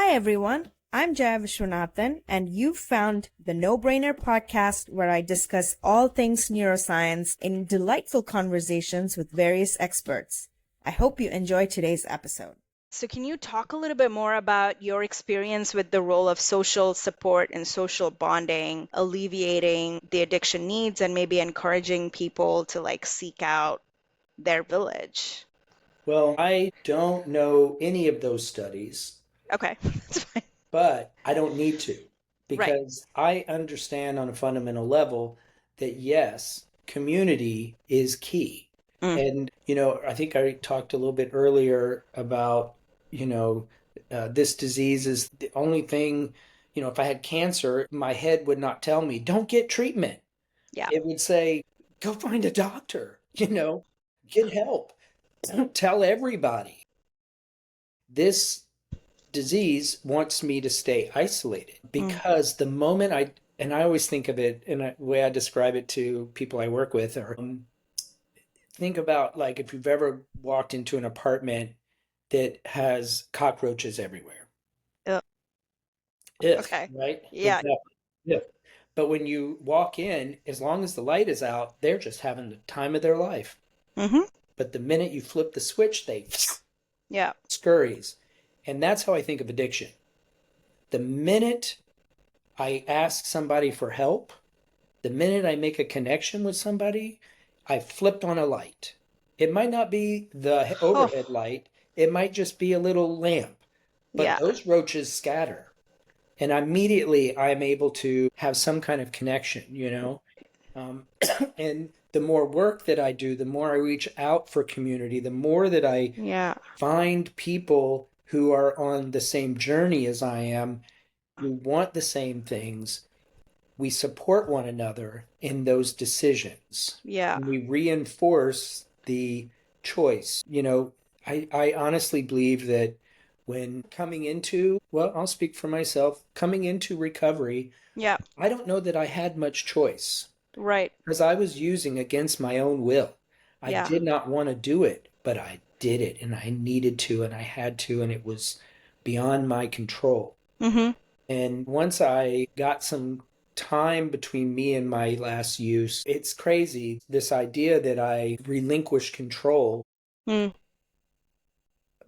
Hi, everyone. I'm Jaya Vishwanathan, and you've found the No Brainer podcast where I discuss all things neuroscience in delightful conversations with various experts. I hope you enjoy today's episode. So, can you talk a little bit more about your experience with the role of social support and social bonding, alleviating the addiction needs, and maybe encouraging people to seek out their village? Well, I don't know any of those studies, Okay, that's fine. but I don't need to Right. because I understand on a fundamental level that yes, community is key. Mm, And, I think I talked a little bit earlier about, this disease is the only thing, if I had cancer, my head would not tell me, don't get treatment. yeah. It would say, go find a doctor, get help. Don't tell everybody. This disease wants me to stay isolated Mm, because the moment and I always think of it, and the way I describe it to people I work with, or think about like if you've ever walked into an apartment that has cockroaches everywhere. uh, If, okay. right? Yeah. Exactly. If. But when you walk in, as long as the light is out, they're just having the time of their life. Mm-hmm. But the minute you flip the switch, they Yeah. scurries. And that's how I think of addiction. The minute I ask somebody for help, the minute I make a connection with somebody, I flipped on a light. It might not be the Oh, overhead light, it might just be a little lamp, but yeah. those roaches scatter. And immediately I'm able to have some kind of connection. Um, and the more work that I do, the more I reach out for community, the more that I Yeah. find people who are on the same journey as I am, who want the same things. We support one another in those decisions. Yeah. And we reinforce the choice. I honestly believe that when coming into, well, I'll speak for myself, coming into recovery, Yeah. I don't know that I had much choice Right. because I was using against my own will. I Yeah. did not want to do it, but I did it and I needed to and I had to, and it was beyond my control. Mm-hmm. And once I got some time between me and my last use, it's crazy. This idea that I relinquish control Mm.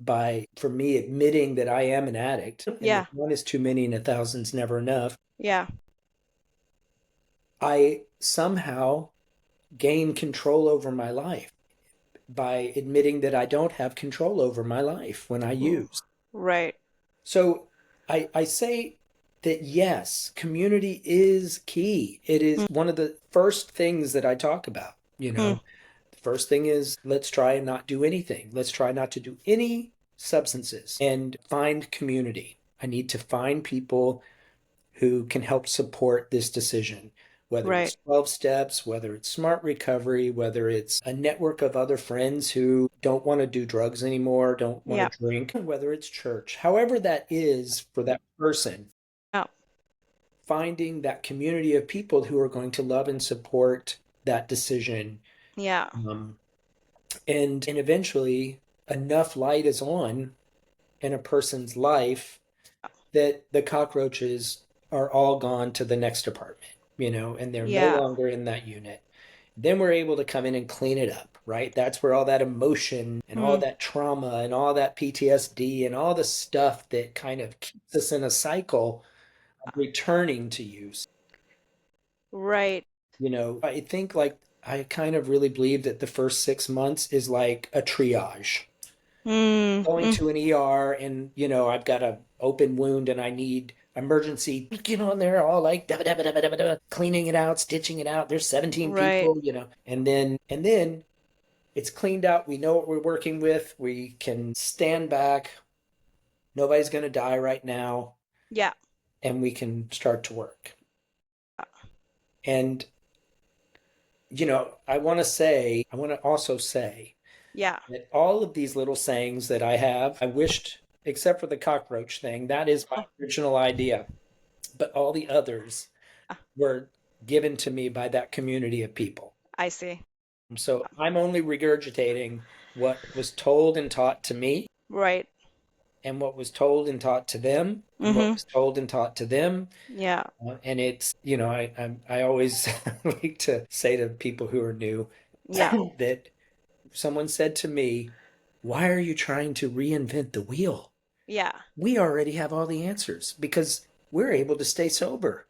by, for me, admitting that I am an addict and Yeah. that one is too many and a thousand's never enough. Yeah. I somehow gain control over my life by admitting that I don't have control over my life when I R- use. Right. So I say that yes, community is key. It is Mm. one of the first things that I talk about. Mm. The first thing is let's try and not do anything. Let's try not to do any substances and find community. I need to find people who can help support this decision, whether Right. it's 12 steps, whether it's smart recovery, whether it's a network of other friends who don't want to do drugs anymore, don't want Yeah. to drink, whether it's church, however that is for that person, Yeah. finding that community of people who are going to love and support that decision. Yeah. Um, and eventually enough light is on in a person's life that the cockroaches are all gone to the next apartment, and they're no Yeah. longer in that unit. Then we're able to come in and clean it up, right? That's where all that emotion and all Mm. that trauma and all that PTSD and all the stuff that kind of keeps us in a cycle of returning to use. Right. I think like I kind of really believe that the first 6 months is like a triage. Mm. Going Mm. to an ER and I've got an open wound and I need emergency, and they're all like da, da, da, da, da, da, cleaning it out, stitching it out. There's 17 Right. people, and then it's cleaned out. We know what we're working with. We can stand back. Nobody's going to die right now, Yeah. and we can start to work. And I want to also say Yeah. that all of these little sayings that I have, I wished, except for the cockroach thing, that is my Oh, original idea. But all the others ah, were given to me by that community of people. I see. So I'm only regurgitating what was told and taught to me, Right. and what was told and taught to them and what Mm-hmm. was told and taught to them. Yeah. And it's, I always like to say to people who are new Yeah. that someone said to me, "Why are you trying to reinvent the wheel? Yeah. We already have all the answers because we're able to stay sober.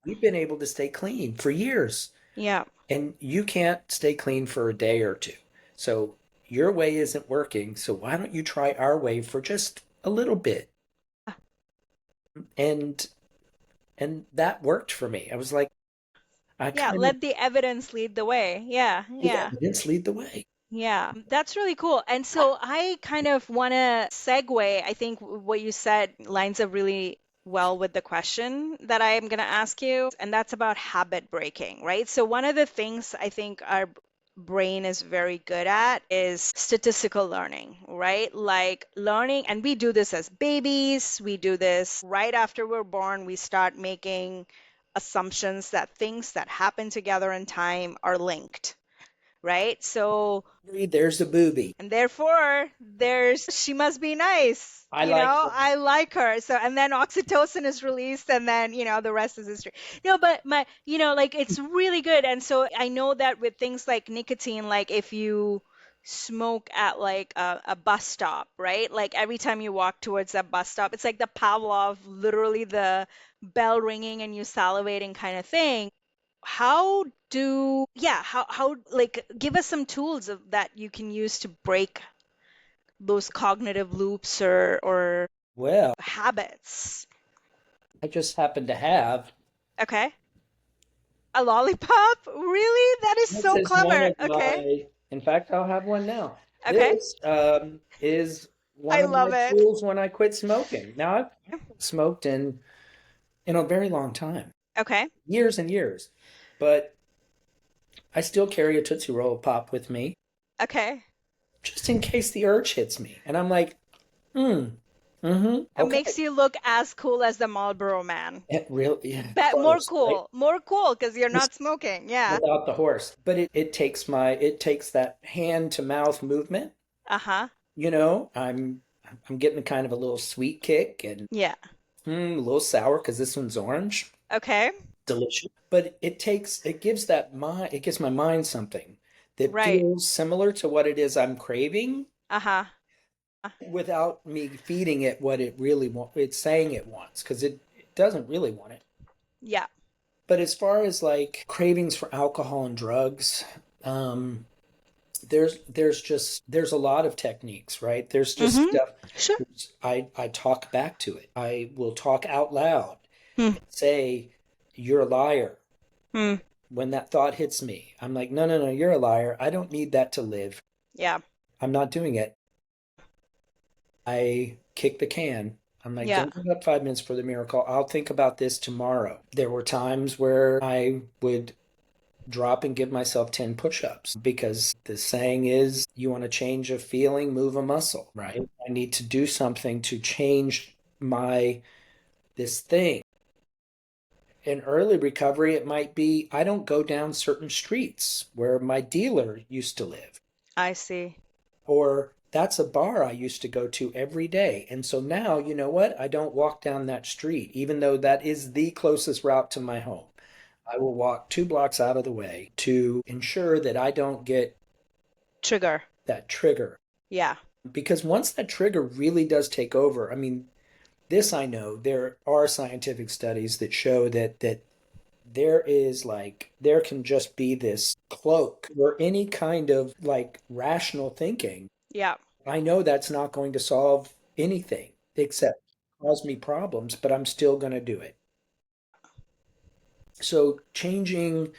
We've been able to stay clean for years, Yeah. and you can't stay clean for a day or two. So your way isn't working. So why don't you try our way for just a little bit?" And that worked for me. I was like, I Yeah. kind of Let the evidence lead the way. Yeah. the Yeah. evidence lead the way. Yeah, that's really cool. And so I kind of want to segue. I think what you said lines up really well with the question that I am going to ask you, and that's about habit breaking, right? So one of the things I think our brain is very good at is statistical learning, right? Like learning, and we do this as babies, we do this right after we're born, we start making assumptions that things that happen together in time are linked, right? So, There's a booby. and therefore, there's, she must be nice. I like her. I like her. So, and then oxytocin is released, and then, the rest is history. But like it's really good. And so I know that with things like nicotine, like if you smoke at like a bus stop, right? Like every time you walk towards that bus stop, it's like the Pavlov, literally the bell ringing and you salivating kind of thing. How do yeah how like give us some tools that you can use to break those cognitive loops or Well, habits. I just happen to have. Okay, a lollipop, really? That is This so is one clever. of Okay. my, in fact, I'll have one now. Okay, This is one I of my love it. tools when I quit smoking. Now, I've smoked in a very long time, Okay. years and years, but I still carry a Tootsie Roll Pop with me Okay. just in case the urge hits me. And I'm like, It okay. makes you look as cool as the Marlboro Man. It really, yeah, But more close, right? cool, because you're not smoking. Yeah. Without the horse. But it takes that hand to mouth movement. Uh-huh. I'm getting kind of a little sweet kick and Yeah. a little sour because this one's orange. Okay. Delicious. But it gives my mind something that Right. feels similar to what it is I'm craving Uh-huh. without me feeding it what it really wants. It's saying it wants because it doesn't really want it. Yeah. But as far as like cravings for alcohol and drugs, um, there's a lot of techniques, right? There's just Mm-hmm. stuff. Sure. I talk back to it. I will talk out loud Hmm. and say, "You're a liar." Hmm. When that thought hits me, I'm like, "No, no, no, you're a liar. I don't need that to live. Yeah. I'm not doing it." I kick the can. I'm like, Yeah. "Don't give up 5 minutes for the miracle. I'll think about this tomorrow." There were times where I would drop and give myself 10 push-ups because the saying is you want to change a feeling, move a muscle, right? I need to do something to change this thing. In early recovery, it might be I don't go down certain streets where my dealer used to live, I see. or that's a bar I used to go to every day. And so now, you know what? I don't walk down that street, even though that is the closest route to my home. I will walk 2 blocks out of the way to ensure that I don't get Trigger. that trigger. Yeah. Because once that trigger really does take over, I mean, this I know, there are scientific studies that show that there can just be this cloak or any kind of like rational thinking. Yeah. I know that's not going to solve anything except cause me problems, but I'm still going to do it. So changing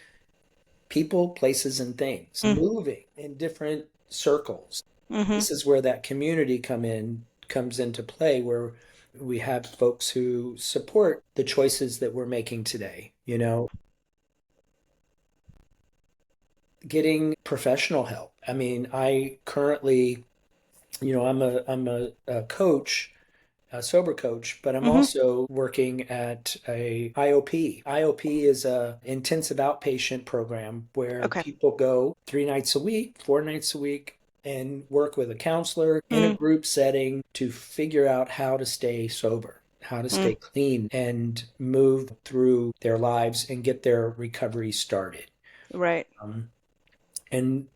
people, places, and things, Mm. moving in different circles. Mm-hmm. This is where that community comes into play, where we have folks who support the choices that we're making today. Getting professional help. I mean, I currently, I'm a coach, a sober coach, but I'm Mm-hmm. also working at a IOP. IOP is a intensive outpatient program where Okay. people go 3 nights a week, 4 nights a week, and work with a counselor in a Mm, group setting to figure out how to stay sober, how to mm, stay clean, and move through their lives and get their recovery started. right. Um, and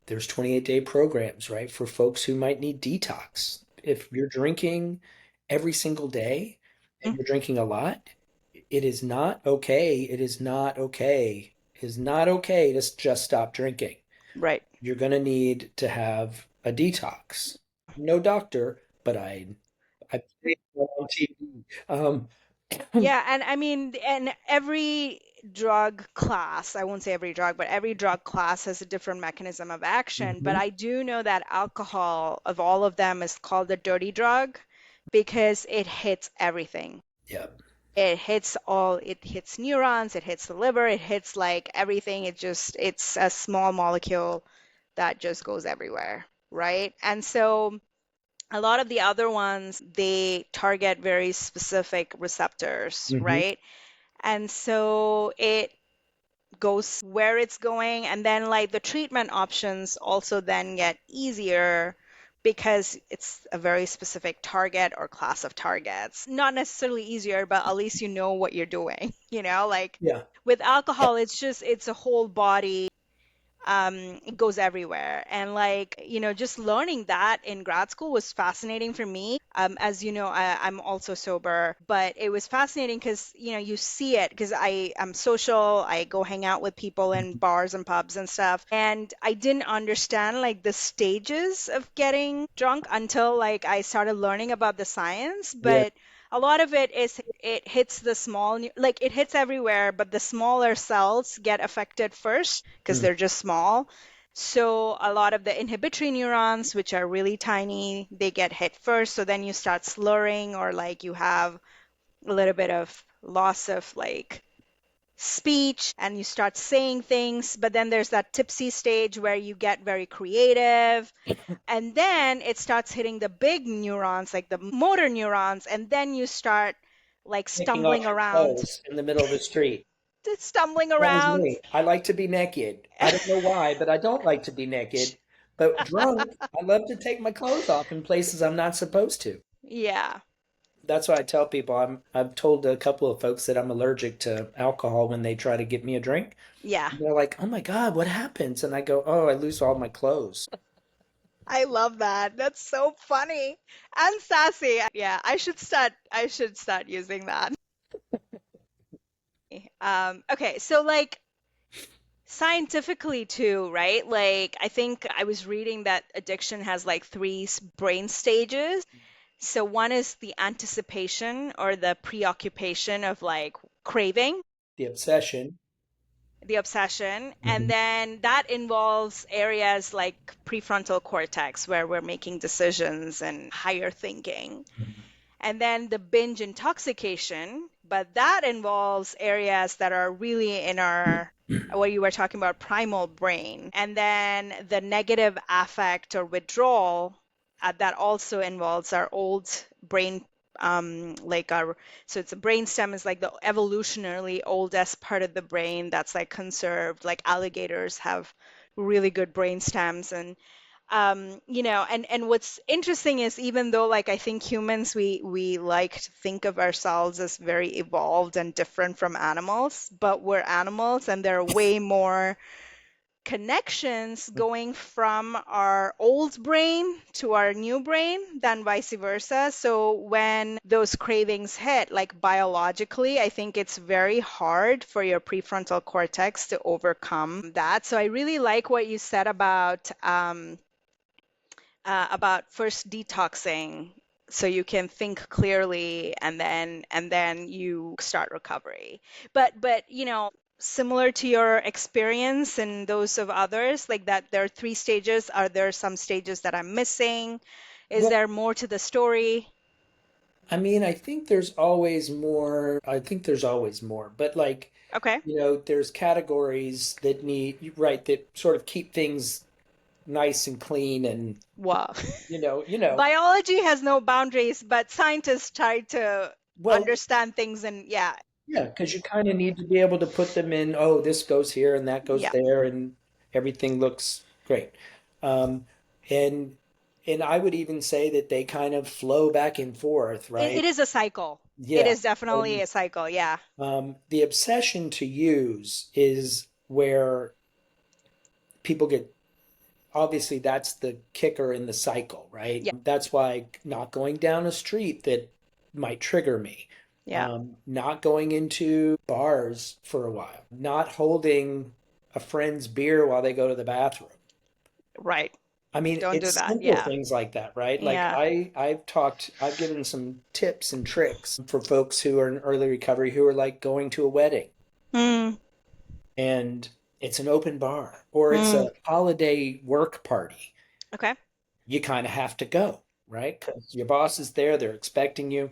there's 28-day programs, right, for folks who might need detox. If you're drinking every single day and Mm, you're drinking a lot, it is not okay. It is not okay. It is not okay to just stop drinking. right. You're going to need to have a detox. No doctor, but I played on TV. Yeah, and I mean, and every drug class, I won't say every drug, but every drug class has a different mechanism of action. But Mhm. I do know that alcohol, of all of them, is called the dirty drug because it hits everything. Yeah. It hits neurons, it hits the liver, it hits like everything. It's a small molecule that just goes everywhere, right? And so a lot of the other ones, they target very specific receptors, Hmm. right? And so it goes where it's going. And then, like, the treatment options also then get easier because it's a very specific target or class of targets. Not necessarily easier, but at least you know what you're doing, like Yeah. with alcohol, it's a whole body, it goes everywhere. And like, just learning that in grad school was fascinating for me. As you know, I'm also sober, but it was fascinating because, you see it because I'm social. I go hang out with people in Mhm. bars and pubs and stuff. And I didn't understand like the stages of getting drunk until like I started learning about the science. Yeah. But a lot of it is it hits the like it hits everywhere, but the smaller cells get affected first because Mm. they're just small. So a lot of the inhibitory neurons, which are really tiny, they get hit first. So then you start slurring or like you have a little bit of loss of like speech and you start saying things. But then there's that tipsy stage where you get very creative. And then it starts hitting the big neurons, like the motor neurons. And then you start like Taking off stumbling your around, clothes in the middle of the street. just stumbling That is around. me. I like to be naked. I don't know why, but I don't like to be naked. But drunk, I love to take my clothes off in places I'm not supposed to. Yeah. That's why I tell people I've told a couple of folks that I'm allergic to alcohol when they try to get me a drink. Yeah. And they're like, "Oh my God, what happens?" And I go, "Oh, I lose all my clothes." I love that. That's so funny and sassy. Yeah, I should start using that. Okay, so like scientifically too, right? Like I think I was reading that addiction has like three brain stages. So one is the anticipation or the preoccupation of like craving, The obsession. the obsession, and Mhm. then that involves areas like prefrontal cortex where we're making decisions and higher thinking. And then the binge intoxication, but that involves areas that are really in our, what you were talking about, primal brain. And then the negative affect or withdrawal, that also involves our old brain, like our, so it's a brain stem is like the evolutionarily oldest part of the brain that's like conserved. Like alligators have really good brain stems. And what's interesting is even though like I think humans we like to think of ourselves as very evolved and different from animals, but we're animals and there are way more connections going from our old brain to our new brain than vice versa. So when those cravings hit, like biologically, I think it's very hard for your prefrontal cortex to overcome that. So I really like what you said about first detoxing so you can think clearly and then you start recovery. But similar to your experience and those of others, like that there are three stages. Are there some stages that I'm missing? Is Well, there more to the story? I mean, I think there's always more. I think there's always more. But like, Okay. there's categories that right, that sort of keep things nice and clean and Wow. you know. Biology has no boundaries, but scientists try to Well, understand things and yeah, yeah, because you kind of need to be able to put them in, oh, this goes here and that goes yeah. there and everything looks great. Um, and I would even say that they kind of flow back and forth, It right? is a cycle. It Yeah. is definitely a cycle. Yeah. The obsession to use is where people get, obviously that's the kicker in the cycle, right? Yeah. That's why not going down a street that might trigger me, Yeah. not going into bars for a while, not holding a friend's beer while they go to the bathroom. Right. I mean, Don't do it's that. simple Yeah. things like that, right? Like Yeah. I've given some tips and tricks for folks who are in early recovery who are like going to a wedding Mm. and it's an open bar or it's Mm. a holiday work party. Okay. You kind of have to go, right? Because your boss is there, they're expecting you.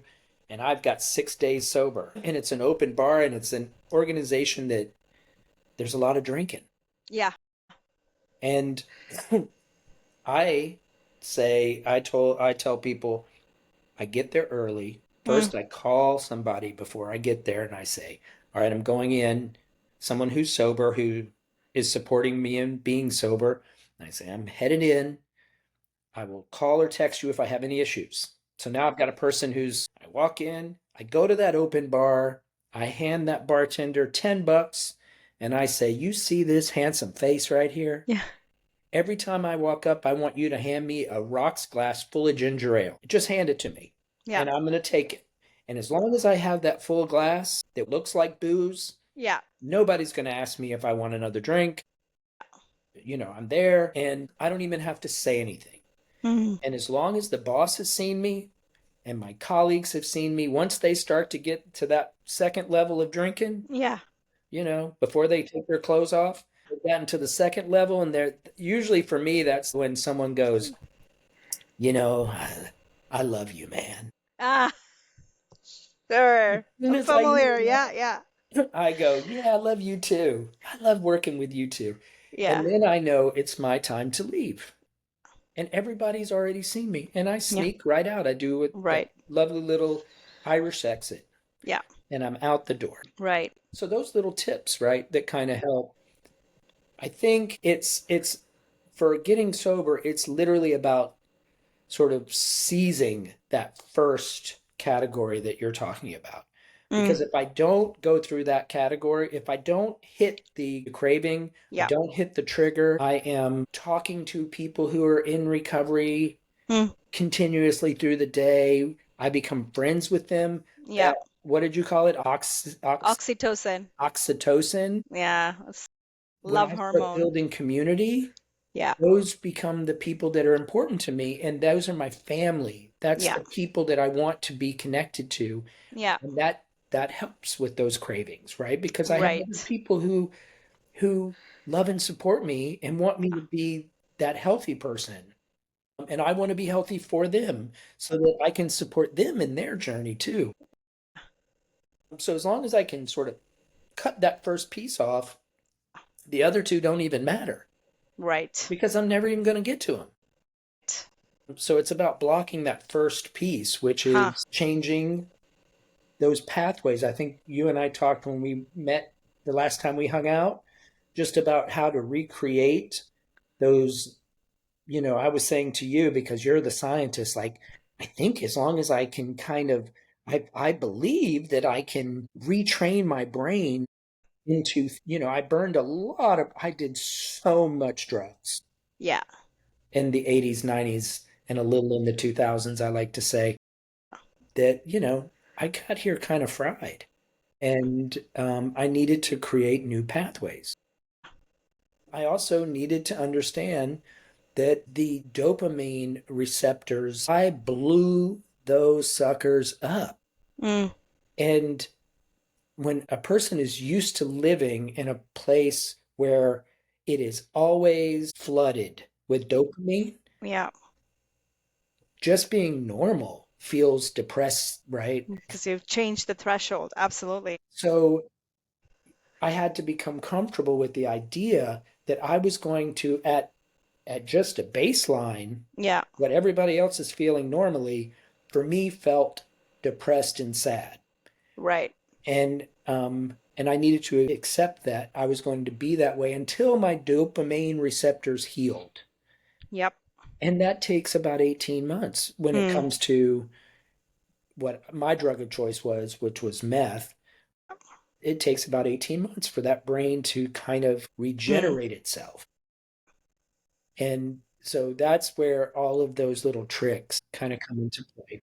And I've got 6 days sober, and it's an open bar, and it's an organization that there's a lot of drinking. Yeah. And I I tell people, I get there early. Mm. First, I call somebody before I get there, and I say, all right, I'm going in, someone who's sober, who is supporting me in being sober. And I say, I'm headed in. I will call or text you if I have any issues. So now I've got a person I walk in, I go to that open bar, I hand that bartender $10, and I say, you see this handsome face right here? Yeah. Every time I walk up, I want you to hand me a rocks glass full of ginger ale. Just hand it to me, Yeah. and I'm going to take it. And as long as I have that full glass that looks like booze, Yeah. nobody's going to ask me if I want another drink. I'm there, and I don't even have to say anything. Mm. And as long as the boss has seen me and my colleagues have seen me, once they start to get to that second level of drinking, Yeah. before they take their clothes off, they've gotten to the second level. And they're usually, for me, that's when someone goes, I love you, man. Ah, sure. As soon I'm as I familiar. hear Yeah. Yeah. that, I go, yeah, I love you too. I love working with you too. And Yeah. then I know it's my time to leave. And everybody's already seen me. And I Yeah. sneak right out. I do it that Right. lovely little Irish exit, Yeah. and I'm out the door. Right. So those little tips, right, that kind of help. I think it's for getting sober, it's literally about sort of seizing that first category that you're talking about. Mm. Because if I don't go through that category, if I don't hit the craving, I Yeah. don't hit the trigger, I am talking to people who are in recovery Mm. continuously through the day. I become friends with them. Yeah. That, what did you call it? Oxytocin. Oxytocin. Yeah. When Love I start hormone. building community, Yeah. those become the people that are important to me, and those are my family. That's Yeah. the people that I want to be connected to, Yeah. and that helps with those cravings, right? Because I have other Right. people who love and support me and want me to be that healthy person. And I want to be healthy for them so that I can support them in their journey too. So as long as I can sort of cut that first piece off, the other two don't even matter Right. because I'm never even going to get to them. So it's about blocking that first piece, which Huh. is changing those pathways. I think you and I talked when we met the last time we hung out, just about how to recreate those. I was saying to you, because you're the scientist, like, I think as long as I can I believe that I can retrain my brain into, I did so much drugs Yeah. in the 80s, 90s, and a little in the 2000s, I like to say that, I got here kind of fried, and I needed to create new pathways. I also needed to understand that the dopamine receptors, I blew those suckers up. Mm. And when a person is used to living in a place where it is always flooded with dopamine, Yeah. just being normal feels depressed, right? Because you've changed the threshold. Absolutely. So I had to become comfortable with the idea that I was going to, at just a baseline, Yeah. what everybody else is feeling normally, for me felt depressed and sad. Right. And I needed to accept that I was going to be that way until my dopamine receptors healed. Yep. And that takes about 18 months when it Mm. comes to what my drug of choice was, which was meth. It takes about 18 months for that brain to kind of Mm. regenerate itself. And so that's where all of those little tricks kind of come into play.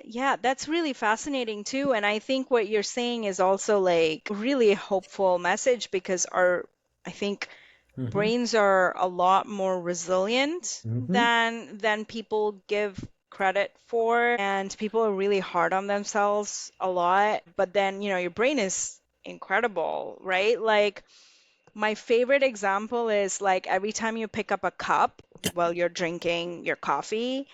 Yeah, that's really fascinating too. And I think what you're saying is also like really a hopeful message because I think Hmm. brains are a lot more resilient Hmm. than people give credit for, and people are really hard on themselves a lot. But then, your brain is incredible, right? Like my favorite example is like every time you pick up a cup while you're drinking your coffee,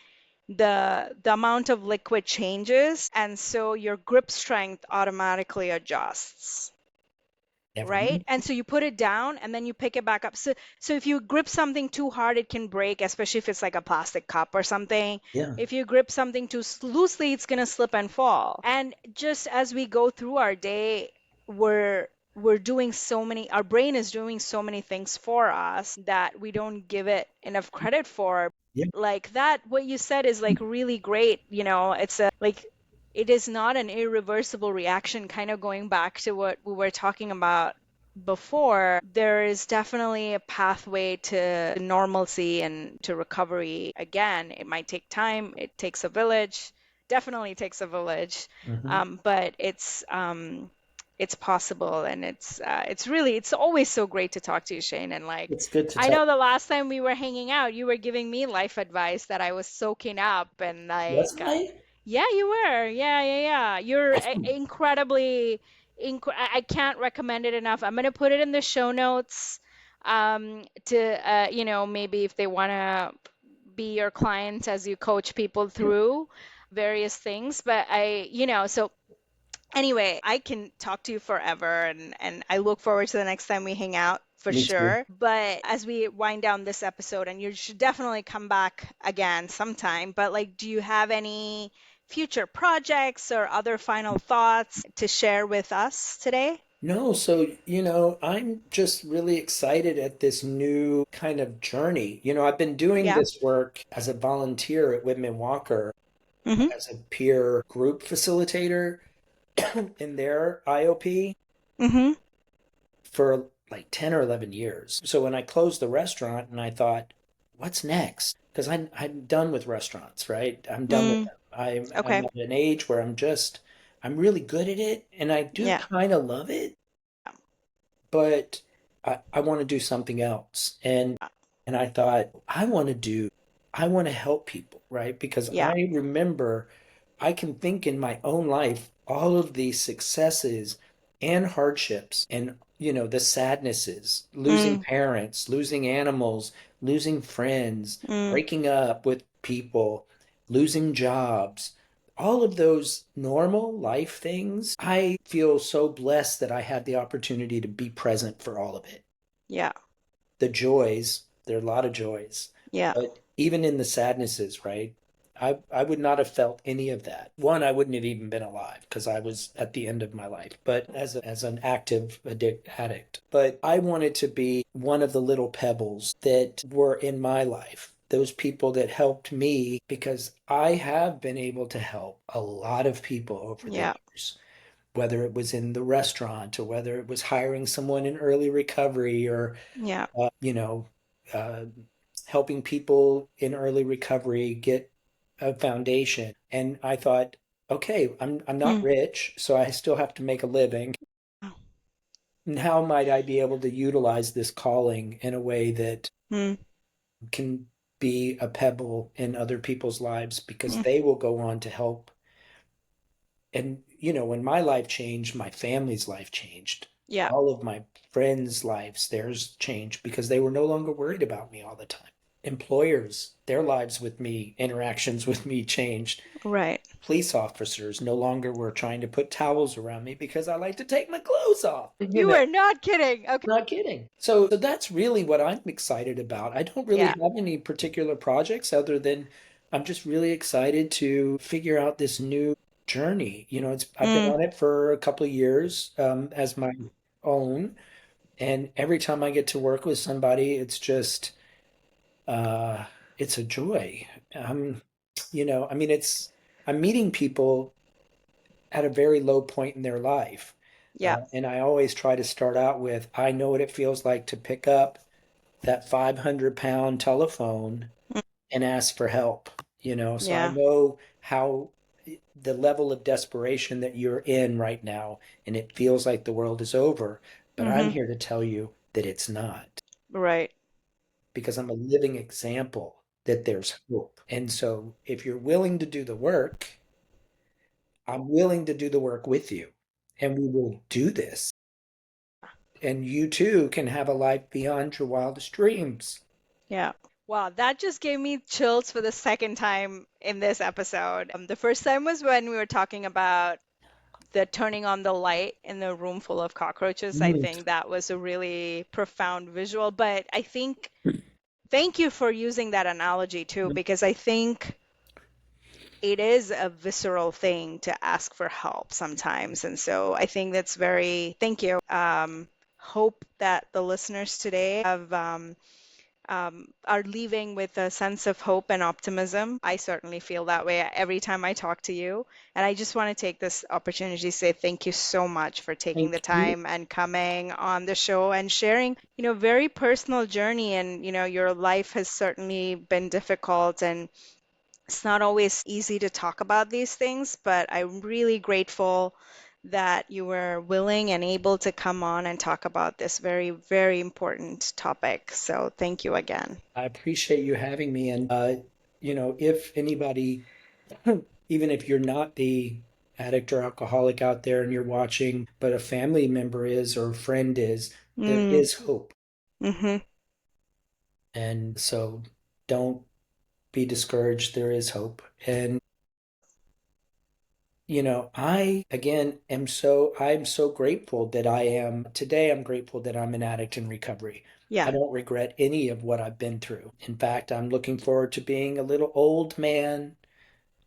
the amount of liquid changes, and so your grip strength automatically adjusts, Never right? mind. And so you put it down and then you pick it back up. So if you grip something too hard, it can break, especially if it's like a plastic cup or something. Yeah. If you grip something too loosely, it's gonna slip and fall. And just as we go through our day, we're doing so many, our brain is doing so many things for us that we don't give it enough credit for. Yeah. Like that, what you said is like really great. It's a like it is not an irreversible reaction, kind of going back to what we were talking about before. There is definitely a pathway to normalcy and to recovery. Again, it might take time, it takes a village, definitely takes a village, Hmm. but it's possible, and it's always so great to talk to you, Shane. And like, It's good to I talk. know the last time we were hanging out, you were giving me life advice that I was soaking up, and Was like, I? yeah, you were. Yeah, yeah, yeah. You're incredibly, I can't recommend it enough. I'm gonna put it in the show notes, to maybe if they wanna be your clients as you coach people Yeah. through various things. But so anyway, I can talk to you forever, and I look forward to the next time we hang out for Me too. sure. But as we wind down this episode, and you should definitely come back again sometime, but like, do you have any future projects or other final thoughts to share with us today? No, so, I'm just really excited at this new kind of journey. I've been doing Yeah. this work as a volunteer at Whitman Walker Mm-hmm. as a peer group facilitator in their IOP Mm-hmm. for like 10 or 11 years. So when I closed the restaurant and I thought, what's next? Because I'm done with restaurants, right? I'm done with Mm. them. I'm Okay. at an age where I'm really good at it and I do Yeah. kind of love it, but I want to do something else. And I thought, I want to help people, right? Because Yeah. I remember I can think in my own life all of the successes and hardships and, the sadnesses, losing Mm. parents, losing animals, losing friends, Mm. breaking up with people, losing jobs. All of those normal life things, I feel so blessed that I had the opportunity to be present for all of it. Yeah. The joys, there are a lot of joys, Yeah. but even in the sadnesses, right? I would not have felt any of that. One, I wouldn't have even been alive because I was at the end of my life, but as an active addict. But I wanted to be one of the little pebbles that were in my life, those people that helped me, because I have been able to help a lot of people over the Yeah. years, whether it was in the restaurant or whether it was hiring someone in early recovery or Yeah. uh, you know, uh, helping people in early recovery get a foundation. And I thought, okay, I'm not Mm. rich, so I still have to make a living. And how might I be able to utilize this calling in a way that Mm. can be a pebble in other people's lives because Mm. they will go on to help. And, when my life changed, my family's life changed. Yeah. All of my friends' lives, theirs changed because they were no longer worried about me all the time. Employers, their lives with me, interactions with me changed. Right. Police officers no longer were trying to put towels around me because I like to take my clothes off. You were not kidding. Okay. Not kidding. So that's really what I'm excited about. I don't really Yeah. have any particular projects other than I'm just really excited to figure out this new journey. I've been Mm. on it for a couple of years as my own, and every time I get to work with somebody, it's just It's a joy. I'm meeting people at a very low point in their life. Yeah. And I always try to start out with, I know what it feels like to pick up that 500-pound telephone Mm. and ask for help, so I Yeah. know how the level of desperation that you're in right now, and it feels like the world is over. But I'm Mm-hmm. here to tell you that it's not, Right. because I'm a living example that there's hope. And so if you're willing to do the work, I'm willing to do the work with you, and we will do this. And you too can have a life beyond your wildest dreams. Yeah. Wow, that just gave me chills for the second time in this episode. The first time was when we were talking about the turning on the light in the room full of cockroaches. I Mm. think that was a really profound visual. But I think, thank you for using that analogy too, because I think it is a visceral thing to ask for help sometimes. And so I think that's very, thank you. Hope that the listeners today have are leaving with a sense of hope and optimism. I certainly feel that way every time I talk to you. And I just want to take this opportunity to say thank you so much for taking the Thank you. time and coming on the show and sharing, very personal journey. And, your life has certainly been difficult, and it's not always easy to talk about these things, but I'm really grateful that you were willing and able to come on and talk about this very, very important topic. So thank you again. I appreciate you having me. And, if anybody, even if you're not the addict or alcoholic out there and you're watching, but a family member is or a friend is, there Mm, is hope. mm-hmm. And so don't be discouraged. There is hope. And, I, again, I'm so grateful that today I'm grateful that I'm an addict in recovery. Yeah. I don't regret any of what I've been through. In fact, I'm looking forward to being a little old man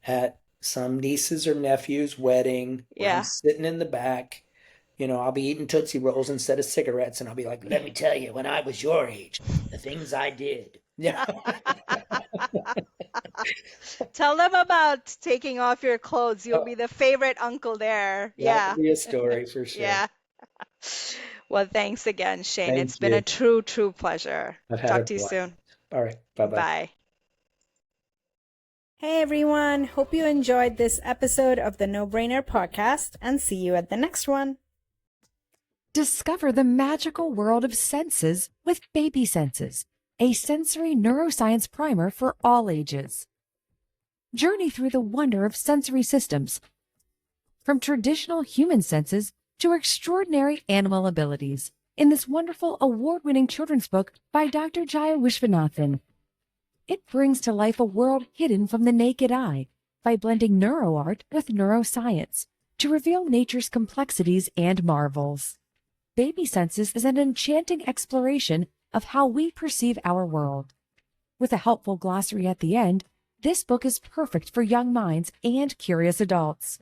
at some niece's or nephew's wedding where I'm Yeah. sitting in the back. I'll be eating Tootsie Rolls instead of cigarettes, and I'll be like, let me tell you, when I was your age, the things I did. Yeah. Tell them about taking off your clothes. You'll be the favorite uncle there. That would Yeah. be a story for sure. Yeah. Well, thanks again, Shane. It's Thank been a you. true, true pleasure. I've had a Talk to you blast. soon. All right. Bye-bye. Bye. Hey everyone, hope you enjoyed this episode of the No Brainer podcast and see you at the next one. Discover the magical world of senses with Baby Senses, a sensory neuroscience primer for all ages. Journey through the wonder of sensory systems, from traditional human senses to extraordinary animal abilities, in this wonderful award-winning children's book by Dr. Jaya Vishwanathan. It brings to life a world hidden from the naked eye by blending neuroart with neuroscience to reveal nature's complexities and marvels. Baby Senses is an enchanting exploration of how we perceive our world. With a helpful glossary at the end, this book is perfect for young minds and curious adults.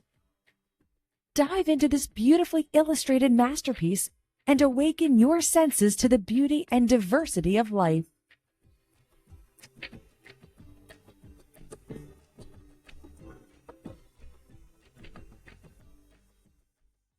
Dive into this beautifully illustrated masterpiece and awaken your senses to the beauty and diversity of life.